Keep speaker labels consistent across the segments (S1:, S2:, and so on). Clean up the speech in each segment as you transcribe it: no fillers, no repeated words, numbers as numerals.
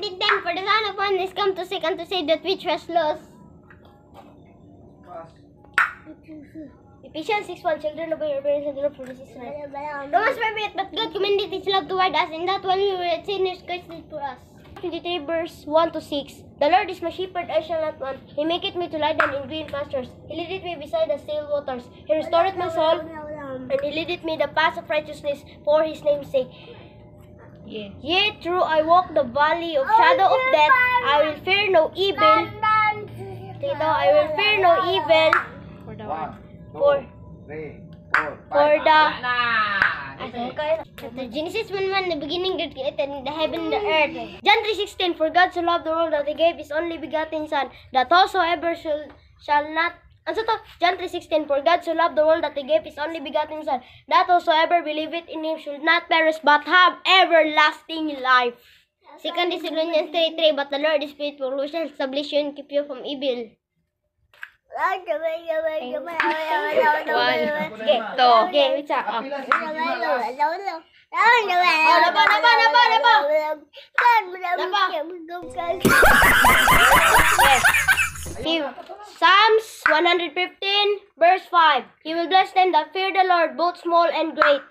S1: 2010, for the Son of Man is come to seek and to save that which was lost. Ephesians 6:1, children obey your parents and do not for this is right. Romans 5:8, but God commended his love toward us, in that while we were yet sinners, Christ died for us. 23 verse 1 to 6. The Lord is my shepherd, I shall not want. He maketh me to lie down in green pastures. He leadeth me beside the still waters. He restoreth my soul, and he leadeth me the path of righteousness for his name's sake. Yea, true, I walk the valley of shadow of death, I will fear no evil. Tito, I will fear no evil. For the one. For the Genesis 1:1, the beginning God created the heaven and the earth. John 3:16, for God so loved the world that he gave his only begotten Son, that whosoever shall not. John 3:16, for God so loved the world that he gave his only begotten Son, that whosoever believeth in him should not perish but have everlasting life. 2 Thessalonians 3:3, but the Lord is faithful, who shall establish you and keep you from evil. 1, 2, okay, what's up? Psalms 115 verse 5. He will bless them that fear the Lord, both small and great.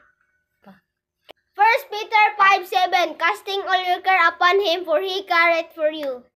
S1: 1 Peter 5:7. Casting all your care upon him, for he careth for you.